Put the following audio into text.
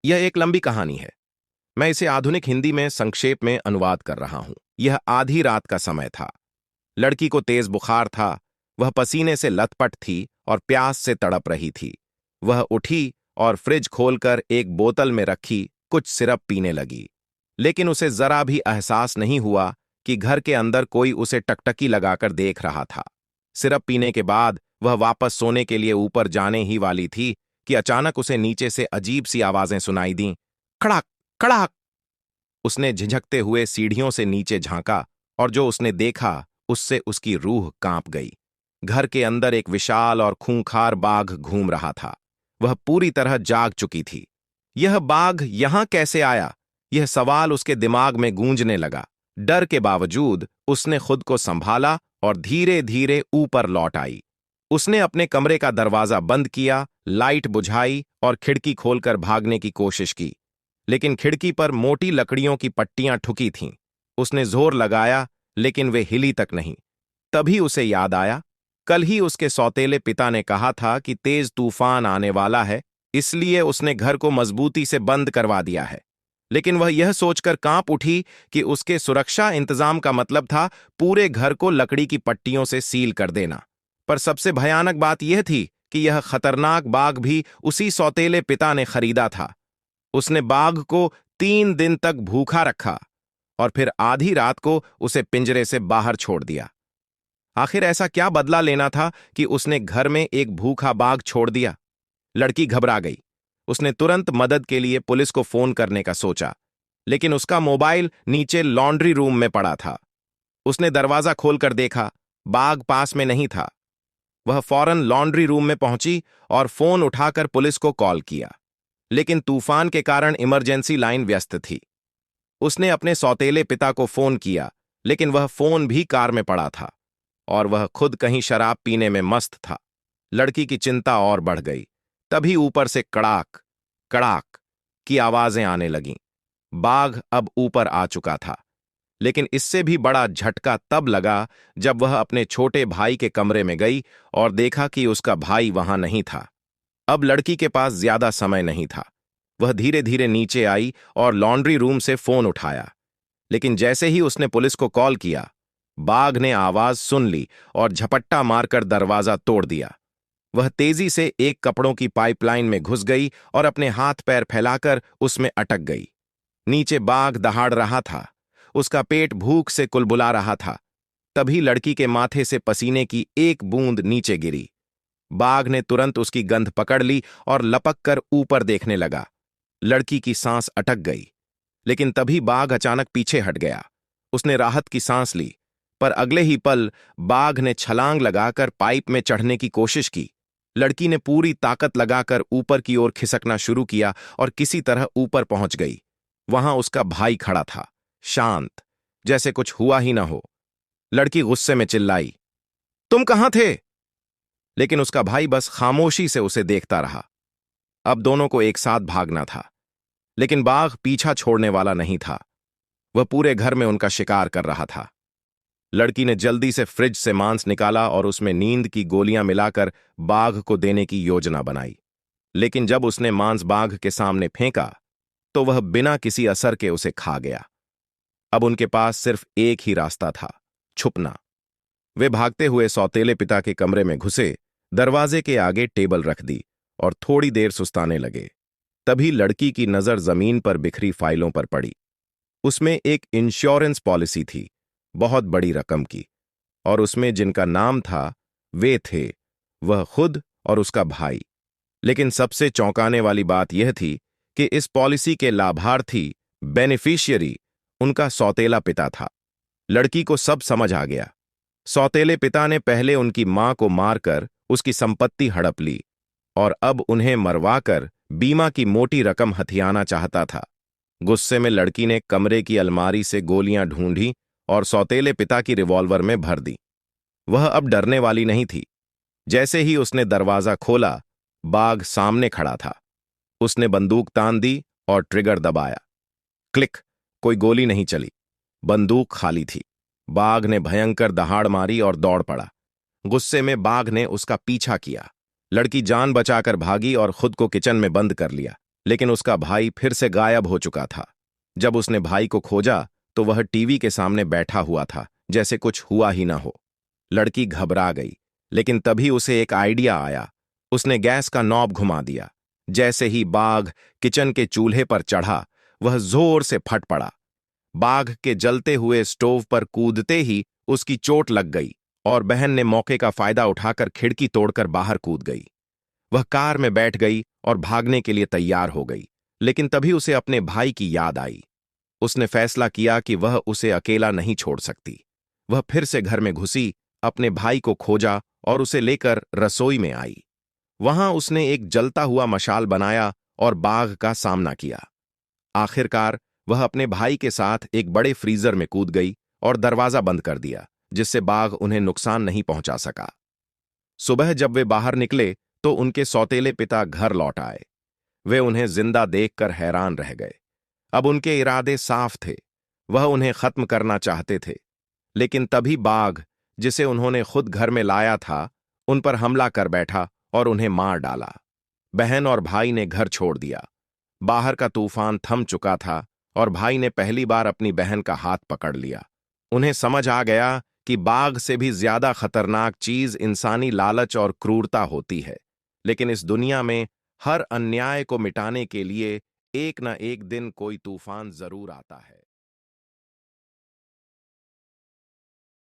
यह एक लंबी कहानी है। मैं इसे आधुनिक हिंदी में संक्षेप में अनुवाद कर रहा हूं। यह आधी रात का समय था। लड़की को तेज बुखार था। वह पसीने से लथपथ थी और प्यास से तड़प रही थी। वह उठी और फ्रिज खोलकर एक बोतल में रखी कुछ सिरप पीने लगी। लेकिन उसे जरा भी एहसास नहीं हुआ कि घर के अंदर कोई उसे टकटकी लगाकर देख रहा था। सिरप पीने के बाद वह वापस सोने के लिए ऊपर जाने ही वाली थी कि अचानक उसे नीचे से अजीब सी आवाजें सुनाई दीं। खड़ाक, खड़ाक। उसने झिझकते हुए सीढ़ियों से नीचे झांका और जो उसने देखा उससे उसकी रूह कांप गई। घर के अंदर एक विशाल और खूंखार बाघ घूम रहा था। वह पूरी तरह जाग चुकी थी। यह बाघ यहां कैसे आया? यह सवाल उसके दिमाग में गूंजने लगा। डर के बावजूद उसने खुद को संभाला और धीरे धीरे ऊपर लौट आई। उसने अपने कमरे का दरवाजा बंद किया, लाइट बुझाई और खिड़की खोलकर भागने की कोशिश की। लेकिन खिड़की पर मोटी लकड़ियों की पट्टियां ठुकी थीं। उसने जोर लगाया, लेकिन वे हिली तक नहीं। तभी उसे याद आया, कल ही उसके सौतेले पिता ने कहा था कि तेज तूफान आने वाला है, इसलिए उसने घर को मजबूती से बंद करवा दिया है। लेकिन वह यह सोचकर कांप उठी कि उसके सुरक्षा इंतजाम का मतलब था पूरे घर को लकड़ी की पट्टियों से सील कर देना। पर सबसे भयानक बात यह थी कि यह खतरनाक बाघ भी उसी सौतेले पिता ने खरीदा था। उसने बाघ को 3 दिन तक भूखा रखा और फिर आधी रात को उसे पिंजरे से बाहर छोड़ दिया। आखिर ऐसा क्या बदला लेना था कि उसने घर में एक भूखा बाघ छोड़ दिया? लड़की घबरा गई। उसने तुरंत मदद के लिए पुलिस को फोन करने का सोचा, लेकिन उसका मोबाइल नीचे लॉन्ड्री रूम में पड़ा था। उसने दरवाजा खोलकर देखा, बाघ पास में नहीं था। वह फौरन लॉन्ड्री रूम में पहुंची और फोन उठाकर पुलिस को कॉल किया। लेकिन तूफान के कारण इमरजेंसी लाइन व्यस्त थी। उसने अपने सौतेले पिता को फोन किया, लेकिन वह फोन भी कार में पड़ा था और वह खुद कहीं शराब पीने में मस्त था। लड़की की चिंता और बढ़ गई। तभी ऊपर से कड़ाक कड़ाक की आवाजें आने लगीं। बाघ अब ऊपर आ चुका था। लेकिन इससे भी बड़ा झटका तब लगा जब वह अपने छोटे भाई के कमरे में गई और देखा कि उसका भाई वहां नहीं था। अब लड़की के पास ज्यादा समय नहीं था। वह धीरे धीरे नीचे आई और लॉन्ड्री रूम से फोन उठाया। लेकिन जैसे ही उसने पुलिस को कॉल किया, बाघ ने आवाज सुन ली और झपट्टा मारकर दरवाजा तोड़ दिया। वह तेजी से एक कपड़ों की पाइपलाइन में घुस गई और अपने हाथ पैर फैलाकर उसमें अटक गई। नीचे बाघ दहाड़ रहा था। उसका पेट भूख से कुलबुला रहा था। तभी लड़की के माथे से पसीने की एक बूंद नीचे गिरी। बाघ ने तुरंत उसकी गंध पकड़ ली और लपक कर ऊपर देखने लगा। लड़की की सांस अटक गई। लेकिन तभी बाघ अचानक पीछे हट गया। उसने राहत की सांस ली, पर अगले ही पल बाघ ने छलांग लगाकर पाइप में चढ़ने की कोशिश की। लड़की ने पूरी ताकत लगाकर ऊपर की ओर खिसकना शुरू किया और किसी तरह ऊपर पहुंच गई। वहां उसका भाई खड़ा था, शांत, जैसे कुछ हुआ ही ना हो। लड़की गुस्से में चिल्लाई, तुम कहां थे? लेकिन उसका भाई बस खामोशी से उसे देखता रहा। अब दोनों को एक साथ भागना था, लेकिन बाघ पीछा छोड़ने वाला नहीं था। वह पूरे घर में उनका शिकार कर रहा था। लड़की ने जल्दी से फ्रिज से मांस निकाला और उसमें नींद की गोलियां मिलाकर बाघ को देने की योजना बनाई। लेकिन जब उसने मांस बाघ के सामने फेंका, तो वह बिना किसी असर के उसे खा गया। अब उनके पास सिर्फ एक ही रास्ता था, छुपना। वे भागते हुए सौतेले पिता के कमरे में घुसे, दरवाजे के आगे टेबल रख दी और थोड़ी देर सुस्ताने लगे। तभी लड़की की नजर जमीन पर बिखरी फाइलों पर पड़ी। उसमें एक इंश्योरेंस पॉलिसी थी, बहुत बड़ी रकम की, और उसमें जिनका नाम था वे थे वह खुद और उसका भाई। लेकिन सबसे चौंकाने वाली बात यह थी कि इस पॉलिसी के लाभार्थी, बेनिफिशियरी, उनका सौतेला पिता था। लड़की को सब समझ आ गया। सौतेले पिता ने पहले उनकी मां को मारकर उसकी संपत्ति हड़प ली और अब उन्हें मरवाकर बीमा की मोटी रकम हथियाना चाहता था। गुस्से में लड़की ने कमरे की अलमारी से गोलियां ढूंढी और सौतेले पिता की रिवॉल्वर में भर दी। वह अब डरने वाली नहीं थी। जैसे ही उसने दरवाजा खोला, बाघ सामने खड़ा था। उसने बंदूक तान दी और ट्रिगर दबाया। क्लिक, कोई गोली नहीं चली। बंदूक खाली थी। बाघ ने भयंकर दहाड़ मारी और दौड़ पड़ा। गुस्से में बाघ ने उसका पीछा किया। लड़की जान बचाकर भागी और खुद को किचन में बंद कर लिया। लेकिन उसका भाई फिर से गायब हो चुका था। जब उसने भाई को खोजा तो वह टीवी के सामने बैठा हुआ था, जैसे कुछ हुआ ही ना हो। लड़की घबरा गई, लेकिन तभी उसे एक आइडिया आया। उसने गैस का नॉब घुमा दिया। जैसे ही बाघ किचन के चूल्हे पर चढ़ा, वह जोर से फट पड़ा। बाघ के जलते हुए स्टोव पर कूदते ही उसकी चोट लग गई और बहन ने मौके का फायदा उठाकर खिड़की तोड़कर बाहर कूद गई। वह कार में बैठ गई और भागने के लिए तैयार हो गई, लेकिन तभी उसे अपने भाई की याद आई। उसने फैसला किया कि वह उसे अकेला नहीं छोड़ सकती। वह फिर से घर में घुसी, अपने भाई को खोजा और उसे लेकर रसोई में आई। वहां उसने एक जलता हुआ मशाल बनाया और बाघ का सामना किया। आखिरकार वह अपने भाई के साथ एक बड़े फ्रीजर में कूद गई और दरवाजा बंद कर दिया, जिससे बाघ उन्हें नुकसान नहीं पहुंचा सका। सुबह जब वे बाहर निकले तो उनके सौतेले पिता घर लौट आए। वे उन्हें जिंदा देखकर हैरान रह गए। अब उनके इरादे साफ थे। वह उन्हें खत्म करना चाहते थे। लेकिन तभी बाघ, जिसे उन्होंने खुद घर में लाया था, उन पर हमला कर बैठा और उन्हें मार डाला। बहन और भाई ने घर छोड़ दिया। बाहर का तूफान थम चुका था और भाई ने पहली बार अपनी बहन का हाथ पकड़ लिया। उन्हें समझ आ गया कि बाघ से भी ज्यादा खतरनाक चीज इंसानी लालच और क्रूरता होती है। लेकिन इस दुनिया में हर अन्याय को मिटाने के लिए एक न एक दिन कोई तूफान जरूर आता है।